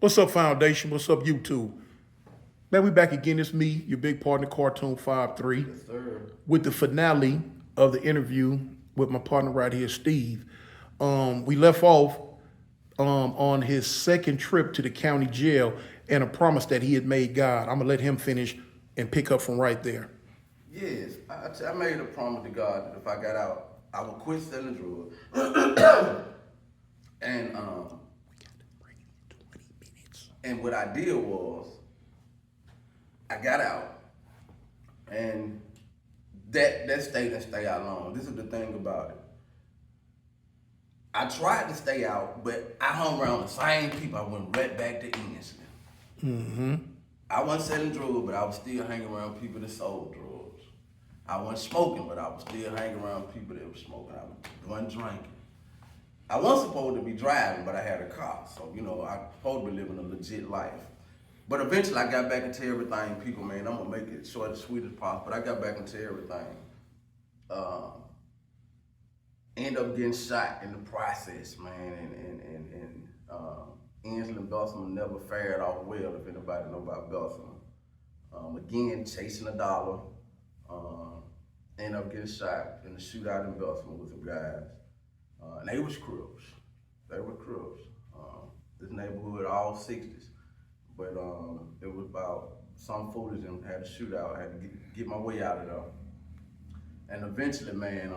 What's up, Foundation? What's up, YouTube? Man, we back again. It's me, your big partner, Cartoon 5-3, Yes, sir. with the finale of the interview with my partner right here, Steve. We left off on his second trip to the county jail and a promise that he had made God. I'm gonna let him finish and pick up from right there. Yes, I made a promise to God that if I got out, I would quit selling drugs. and and what I did was, I got out, and that stay and stay out long. This is the thing about it. I tried to stay out, but I hung around the same people. I went right back to innocent. I wasn't selling drugs, but I was still hanging around people that sold drugs. I wasn't smoking, but I was still hanging around people that were smoking. I wasn't drinking. I wasn't supposed to be driving, but I had a car. So, I was supposed to be living a legit life. But eventually I got back into everything. People, man, I'm gonna make it short and sweet as possible, but I got back into everything. End up getting shot in the process, man, and Inslee and Bessemer never fared off well, if anybody know about Bessemer. Again, chasing a dollar, end up getting shot in the shootout in Bessemer with some guys. And they was Crips. They were Crips. This neighborhood, all 60s. But it was about some foolish and had a shootout. I had to get my way out of there. And eventually, man,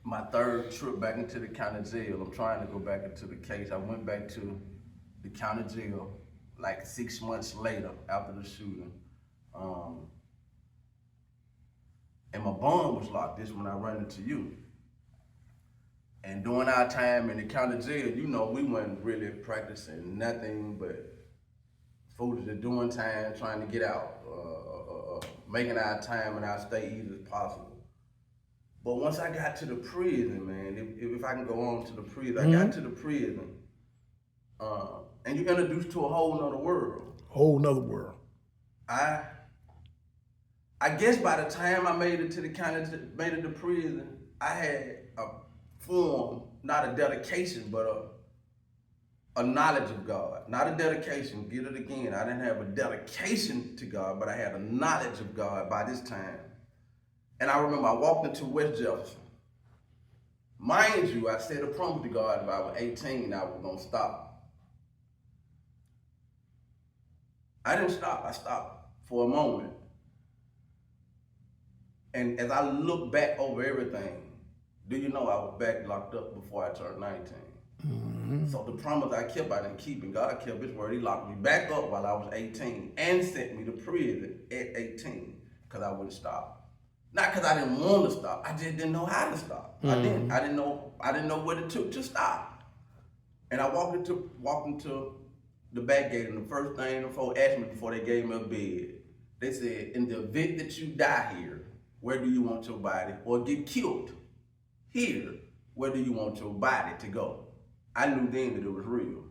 my third trip back into the county jail, I'm trying to go back into the case. I went back to the county jail like 6 months later after the shooting. And my bond was locked. This when I ran into you. And during our time in the county jail, we weren't really practicing nothing but foolish, doing time, trying to get out, making our time and our stay easy as possible. But once I got to the prison, man, if I can go on to the prison, I got to the prison, and you're introduced to a whole nother world. Whole nother world. I guess by the time I made it to the prison, I had a form, not a dedication, but a knowledge of God. Not a dedication, get it again. I didn't have a dedication to God, but I had a knowledge of God by this time. And I remember I walked into West Jefferson. Mind you, I said a promise to God if I was 18, I was gonna stop. I didn't stop, I stopped for a moment. And as I look back over everything, do you know I was back locked up before I turned 19? So the promise I kept, I didn't keep, and God kept his word. He locked me back up while I was 18 and sent me to prison at 18 because I wouldn't stop. Not because I didn't want to stop, I just didn't know how to stop. I didn't know what it took to stop. And I walked into the back gate, and the first thing the folks asked me before they gave me a bed, they said, in the event that you die here, where do you want your body, or get killed here, where do you want your body to go? I knew then that it was real.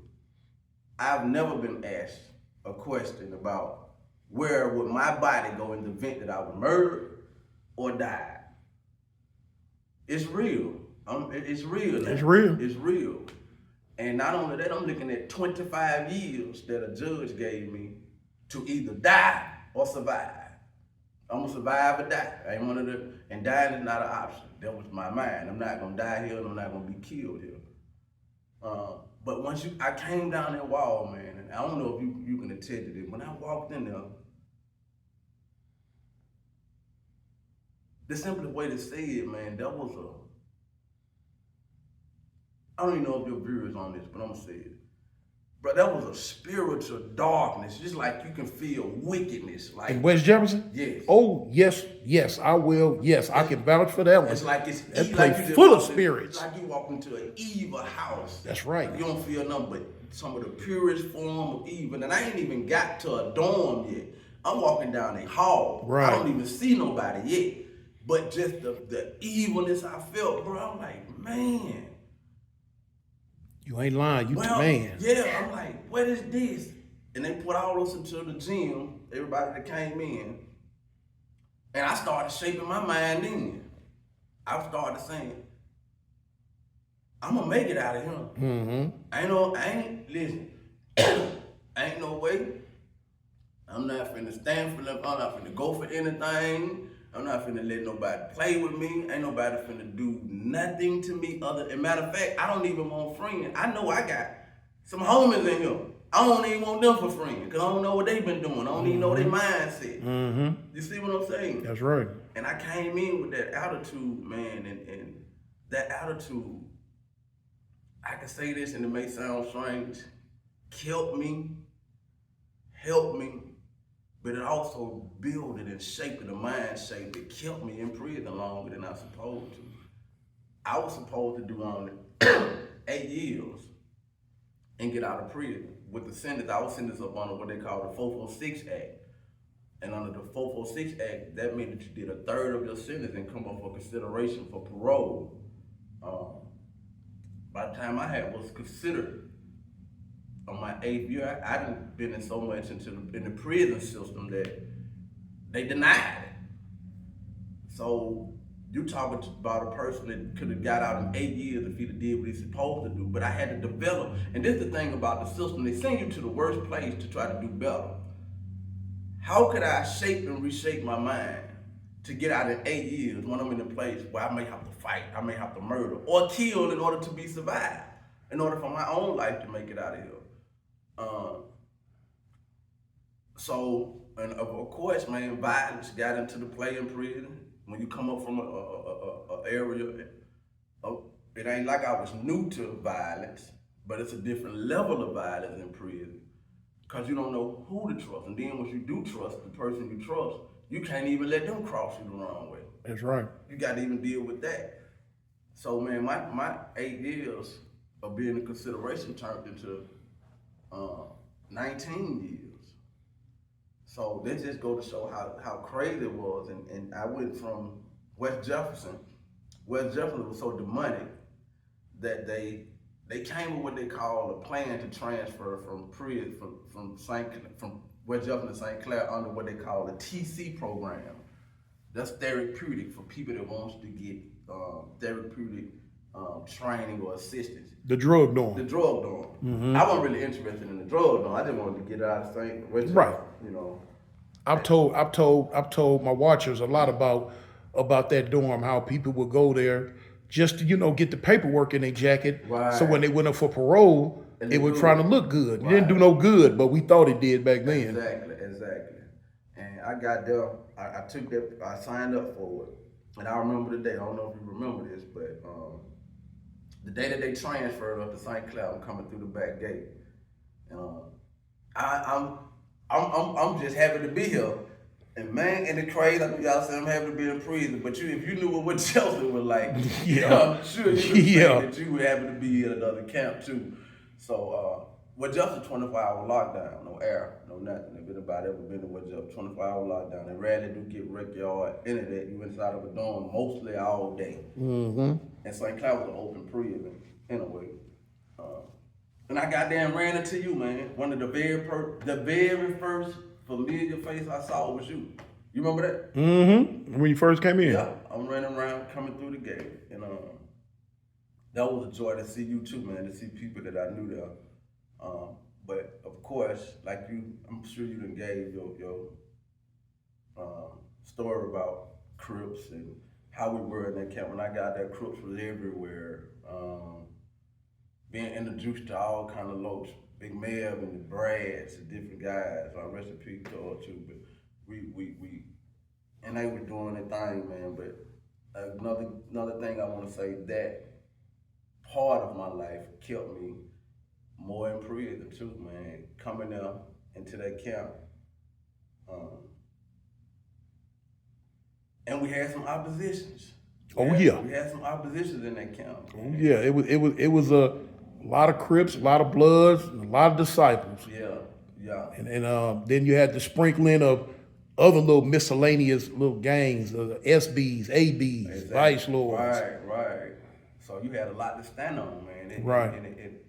I've never been asked a question about where would my body go in the event that I was murdered or died. It's real. It's real now. It's real. It's real. And not only that, I'm looking at 25 years that a judge gave me to either die or survive. I'm gonna survive or die. I ain't one of the, and dying is not an option. That was my mind. I'm not gonna die here, and I'm not gonna be killed here. But once I came down that wall, man, and I don't know if you can attest to this. When I walked in there, the simplest way to say it, man, that was I don't even know if your viewers on this, but I'm gonna say it. But that was a spiritual darkness, just like you can feel wickedness. Like In West Jefferson? Yes. Oh, yes, I will. Yes, I can vouch for that one. It's like that place like you full of spirits. It's like you walk into an evil house. That's right. You don't feel nothing but some of the purest form of evil. And I ain't even got to a dorm yet. I'm walking down a hall. Right. I don't even see nobody yet. But just the evilness I felt, bro, I'm like, man. You ain't lying, you the man. Yeah, I'm like, what is this? And they put all us into the gym, everybody that came in, and I started shaping my mind in. I started saying, I'm gonna make it out of here. Mm-hmm. Listen, Ain't no way. I'm not finna stand for them. I'm not finna go for anything. I'm not finna let nobody play with me. Ain't nobody finna do nothing to me other than, matter of fact, I don't even want friends. I know I got some homies in here. I don't even want them for friends because I don't know what they've been doing. I don't even know their mindset. You see what I'm saying? That's right. And I came in with that attitude, man, and that attitude, I can say this and it may sound strange, killed me, helped me, but it also built it and shaped the mind shape that kept me in prison longer than I was supposed to. I was supposed to do only 8 years and get out of prison. With the sentence, I was sentenced up under what they call the 446 Act. And under the 446 Act, that meant that you did a third of your sentence and come up for consideration for parole. By the time I was considered on my 8th year, I done been in so much in the prison system that they denied it. So you talking about a person that could have got out in 8 years if he'd have did what he's supposed to do. But I had to develop, and this is the thing about the system, they send you to the worst place to try to do better. How could I shape and reshape my mind to get out in 8 years when I'm in a place where I may have to fight, I may have to murder, or kill in order to be survived, in order for my own life to make it out of here? And of course, man, violence got into the play in prison. When you come up from a area, it ain't like I was new to violence, but it's a different level of violence in prison. Because you don't know who to trust. And then once you do trust the person you trust, you can't even let them cross you the wrong way. That's right. You got to even deal with that. So, man, my 8 years of being in consideration turned into 19 years. So they just go to show how crazy it was. And I went from West Jefferson. West Jefferson was so demonic that they came with what they call a plan to transfer from prison from West Jefferson to St. Clair under what they call the TC program. That's therapeutic for people that wants to get therapeutic training or assistance. The drug dorm. The drug dorm. Mm-hmm. I wasn't really interested in the drug dorm. I just wanted to get out of St. Right. You know. I've told my watchers a lot about that dorm, how people would go there just to, get the paperwork in their jacket. Right. So when they went up for parole, it was trying to look good. Right. It didn't do no good, but we thought it did back then. Exactly. And I got there, I took that, I signed up for it. And I remember the day, I don't know if you remember this, but the day that they transferred up to St. Clair, I'm coming through the back gate. I'm just happy to be here. And man, and the crazy, I know y'all say I'm happy to be in prison, but if you knew what Chelsea was like, I'm sure you would say that you were happy to be in another camp too. So, just a 24-hour lockdown, no air, no nothing. If anybody ever been to just 24-hour lockdown, they rarely do get wreck yard, internet, you inside of a dorm mostly all day. Mm-hmm. And St. Clair was an open prison, anyway. And I goddamn ran into you, man. One of the very first familiar face I saw was you. You remember that? Mm-hmm. When you first came in? Yeah. I'm running around coming through the gate. And that was a joy to see you too, man, to see people that I knew there. But of course, like you, I'm sure you done gave your story about Crips and how we were in that camp. When I got there, Crips was everywhere. Being introduced to all kind of locs, Big Mev and the Brads, the different guys. I rest in peace to all too, but we and they were doing their thing, man. But another thing I want to say, that part of my life kept me more in prison too, man. Coming up into that camp, and we had some oppositions. We had some oppositions in that camp. Man. Yeah, it was a lot of Crips, a lot of Bloods, a lot of disciples. Yeah. And then you had the sprinkling of other little miscellaneous little gangs, SBs, ABs, exactly. Vice Lords. Right. So you had a lot to stand on, man. Right.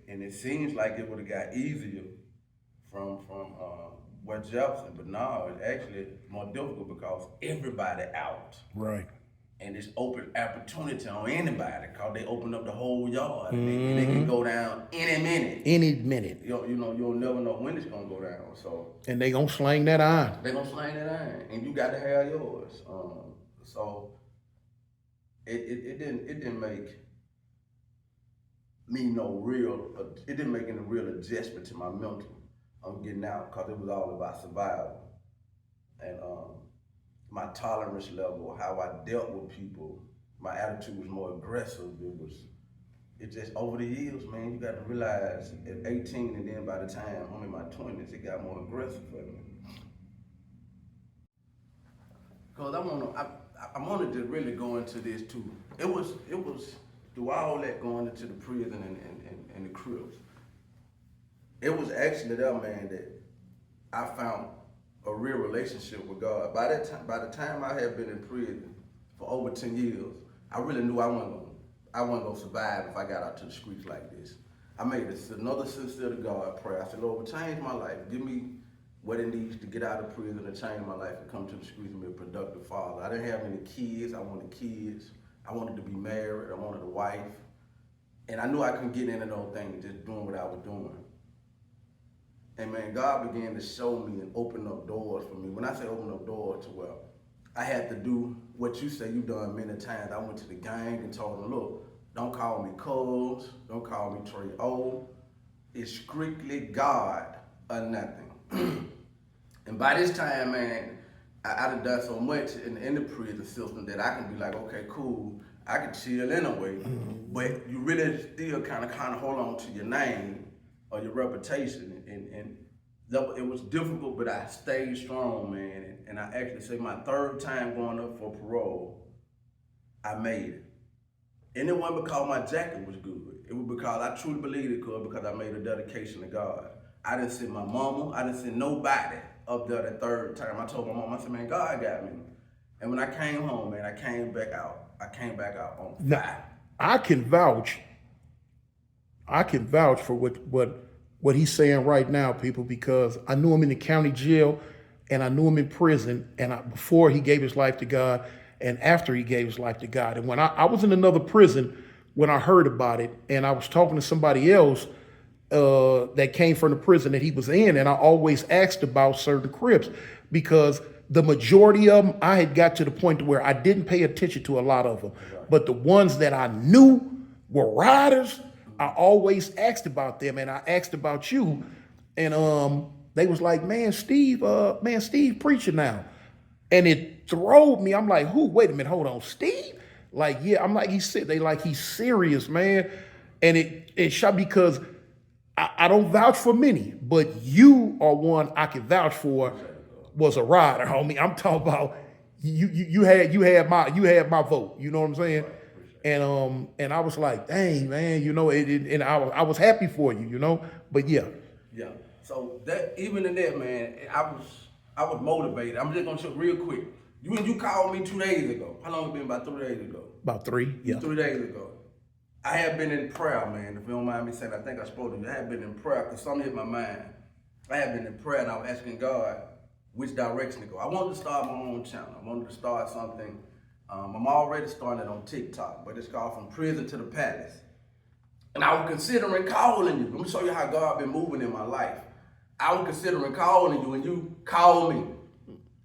And it seems like it would have got easier from West Jefferson, but no, it's actually more difficult because everybody out. Right. And it's open opportunity on anybody because they open up the whole yard and they can go down any minute. Any minute. You'll never know when it's gonna go down. So And they gonna sling that iron. they gonna sling that iron, and you got to have yours. So it didn't make me it didn't make any real adjustment to my mental on getting out because it was all about survival and my tolerance level, how I dealt with people. My attitude was more aggressive. It just over the years, man, you got to realize at 18 and then by the time I'm in my 20s, it got more aggressive for me. Cause I wanted to really go into this too. It was through all that going into the prison and the crips. It was actually there, man, that I found a real relationship with God. By the time I had been in prison for over 10 years, I really knew I wasn't gonna survive if I got out to the streets like this. I made another sincere to God prayer. I said, Lord, change my life. Give me what it needs to get out of prison and change my life and come to the streets and be a productive father. I didn't have any kids. I wanted kids. I wanted to be married. I wanted a wife. And I knew I couldn't get into those things just doing what I was doing. And man, God began to show me and open up doors for me. When I say open up doors, well, I had to do what you say you've done many times. I went to the gang and told them, look, don't call me Cubs, don't call me Trey O. It's strictly God or nothing. And by this time, man, I done done so much in the prison system that I can be like, okay, cool, I can chill anyway. But you really still kind of hold on to your name or your reputation. And it was difficult, but I stayed strong, man. And I actually say my third time going up for parole, I made it. And it wasn't because my jacket was good. It was because I truly believed it could, because I made a dedication to God. I didn't send my mama, I didn't send nobody up there the third time. I told my mom, I said, man, God got me. And when I came home, man, I came back out on fire. Now, I can vouch for what he's saying right now, people, because I knew him in the county jail and I knew him in prison, and before he gave his life to God and after he gave his life to God. And when I was in another prison when I heard about it, and I was talking to somebody else that came from the prison that he was in, and I always asked about certain crips because the majority of them, I had got to the point to where I didn't pay attention to a lot of them. But the ones that I knew were riders, I always asked about them, and I asked about you, and they was like, man, Steve preaching now. And it throwed me. I'm like, who? Wait a minute, hold on, Steve? Like, yeah, I'm like, he's serious, man. And it shot because I don't vouch for many, but you are one I can vouch for. Was a rider, homie. I'm talking about you had my vote. You know what I'm saying? And I was like, dang, man, and I was happy for you, But yeah. Yeah. So that even in that, man, I was motivated. I'm just gonna show real quick. You called me 2 days ago. How long it been? About 3 days ago. About 3, yeah. 3 days ago. I have been in prayer, man. If you don't mind me saying, I think I spoke to you. I have been in prayer because something hit my mind. I have been in prayer and I was asking God which direction to go. I wanted to start my own channel. I wanted to start something. I'm already starting it on TikTok, but it's called From Prison to the Palace. And I was considering calling you. Let me show you how God been moving in my life. I was considering calling you and you called me.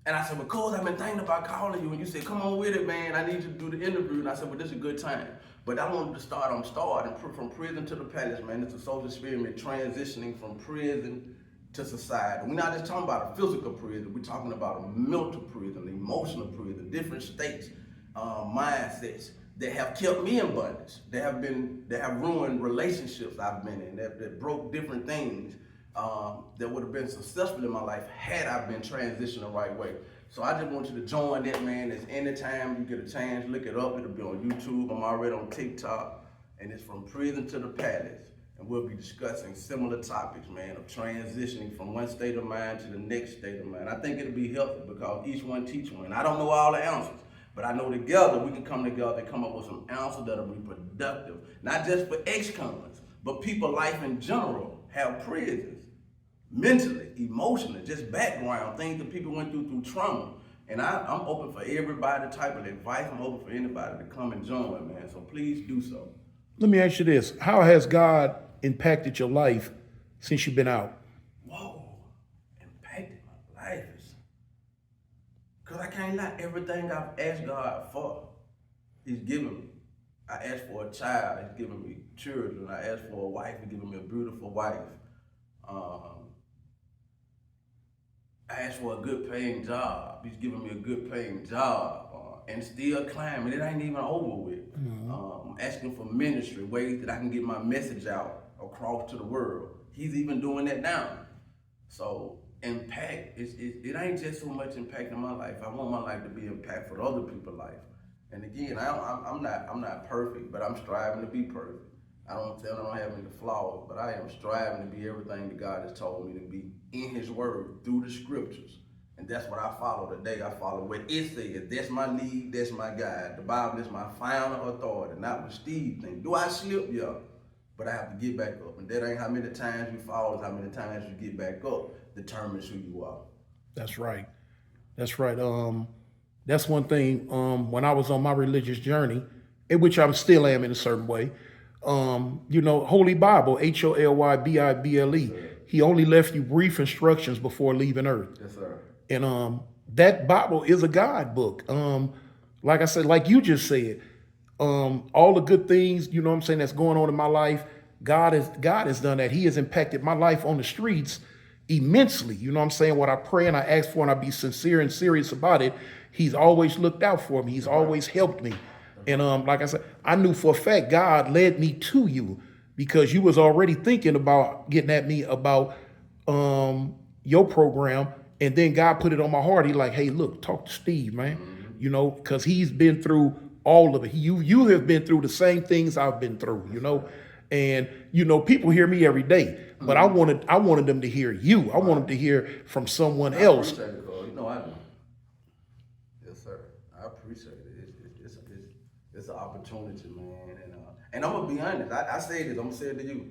And I said, because I've been thinking about calling you. And you said, come on with it, man. I need you to do the interview. And I said, well, this is a good time. But I wanted to start, I'm starting From Prison to the Palace, man. It's a social experiment transitioning from prison to society. We're not just talking about a physical prison. We're talking about a mental prison, an emotional prison, different states, mindsets that have kept me in bondage. That have ruined relationships I've been in, that broke different things that would have been successful in my life had I been transitioned the right way. So I just want you to join that, man. It's anytime you get a chance, look it up. It'll be on YouTube. I'm already on TikTok. And it's From Prison to the Palace. And we'll be discussing similar topics, man, of transitioning from one state of mind to the next state of mind. I think it'll be helpful because each one teach one. I don't know all the answers, but I know together we can come together and come up with some answers that'll be productive. Not just for ex-cons, but people life in general have prisons. Mentally, emotionally, just background, things that people went through trauma. And I'm open for everybody type of advice. I'm open for anybody to come and join, man. So please do so. Let me ask you this. How has God impacted your life since you've been out? Whoa, impacted my life. Because I can't lie, everything I've asked God for, He's given me. I asked for a child, He's given me children. I asked for a wife, He's given me a beautiful wife. I asked for a good paying job. He's giving me a good paying job and still climbing. It ain't even over with. I'm asking for ministry, ways that I can get my message out across to the world. He's even doing that now. So impact, it ain't just so much impacting my life. I want my life to be impactful to other people's life. And again, I'm not perfect, but I'm striving to be perfect. I don't have any flaws, but I am striving to be everything that God has told me to be in His Word through the Scriptures. And that's what I follow today. I follow what it says. That's my lead, that's my guide. The Bible is my final authority, not what Steve thinks. Do I slip? Yeah. But I have to get back up. And that ain't how many times you fall, it's how many times you get back up determines who you are. That's right. That's right. That's one thing. When I was on my religious journey, in which I still am in a certain way, Holy Bible, HOLYBIBLE. He only left you brief instructions before leaving earth. Yes, sir. And that Bible is a guidebook. Like I said, like you just said, all the good things, that's going on in my life, God has done that. He has impacted my life on the streets immensely. What I pray and I ask for and I be sincere and serious about it, He's always looked out for me. He's always helped me. And like I said, I knew for a fact God led me to you because you was already thinking about getting at me about your program. And then God put it on my heart. He like, hey, look, talk to Steve, man. Because he's been through all of it. You have been through the same things I've been through, And people hear me every day, but I wanted them to hear you. I want them to hear from someone else. I appreciate it, Cole. I do. Yes, sir. I appreciate it. It's an opportunity, man. And I'm gonna be honest. I say this. I'm gonna say it to you.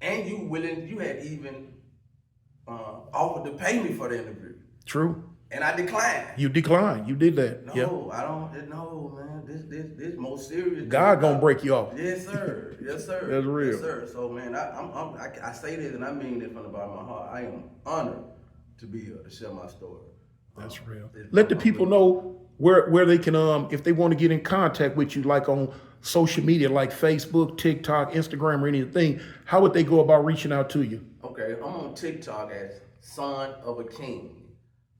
And you had even offered to pay me for the interview. True. And I declined. You declined. You did that. No, yep. I don't. No, man. This more serious. God gonna break you off. Yes, sir. Yes, sir. That's real. Yes, sir. So, man, I say this and I mean it from the bottom of my heart. I am honored to be here to share my story. That's real. Let the people know where they can if they want to get in contact with you, like on social media, like Facebook, TikTok, Instagram, or anything. How would they go about reaching out to you? Okay, I'm on TikTok as Son of a King.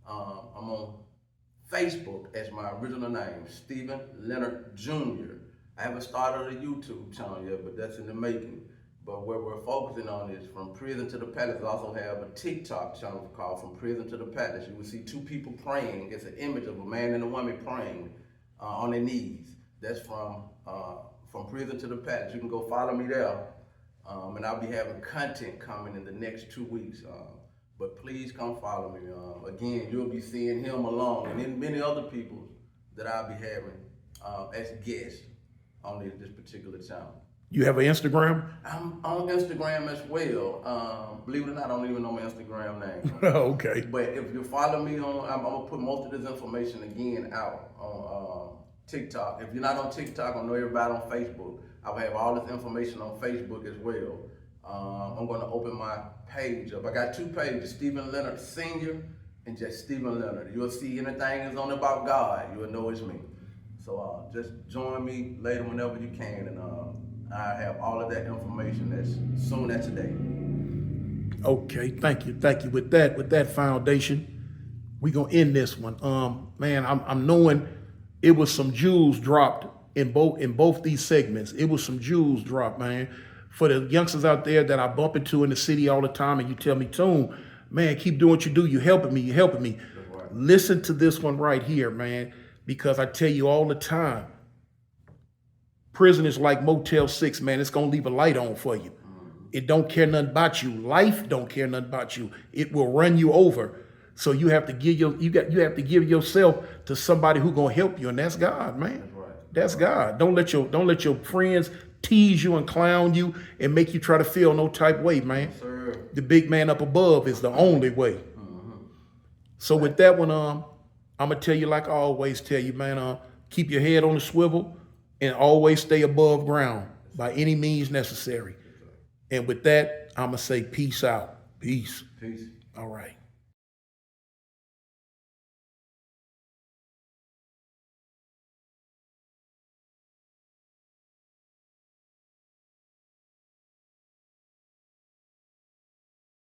I'm on Facebook as my original name, Stephen Leonard Jr. I haven't started a YouTube channel yet, but that's in the making. But where we're focusing on is From Prison to the Palace. I also have a TikTok channel called From Prison to the Palace. You will see two people praying. It's an image of a man and a woman praying on their knees. That's from Prison to the Palace. You can go follow me there. And I'll be having content coming in the next 2 weeks. But please come follow me. Again, you'll be seeing him along and then many other people that I'll be having as guests on this particular channel. You have an Instagram? I'm on Instagram as well. Believe it or not, I don't even know my Instagram name. Okay. But if you follow me I'm gonna put most of this information again out on TikTok. If you're not on TikTok, I know everybody on Facebook. I will have all this information on Facebook as well. I'm going to open my page up. I got 2 pages, Stephen Leonard Sr. and just Stephen Leonard. You'll see anything that's on about God, you'll know it's me. So just join me later whenever you can, and I have all of that information as soon as today. Okay, thank you. With that foundation, we're gonna end this one. Man, I'm knowing it was some jewels dropped in both these segments. It was some jewels dropped, man. For the youngsters out there that I bump into in the city all the time, and you tell me, Toon, man, keep doing what you do. You're helping me. Right. Listen to this one right here, man, because I tell you all the time, prison is like Motel 6, man. It's gonna leave a light on for you. It don't care nothing about you. Life don't care nothing about you. It will run you over. So you have to give yourself to somebody who gonna help you, and that's God, man. That's God. Don't let your friends tease you and clown you and make you try to feel no type way, man. The big man up above is the only way. So with that one, I'm gonna tell you like I always tell you, man. Keep your head on the swivel and always stay above ground by any means necessary. And with that, I'm gonna say peace out. Peace. Peace. All right.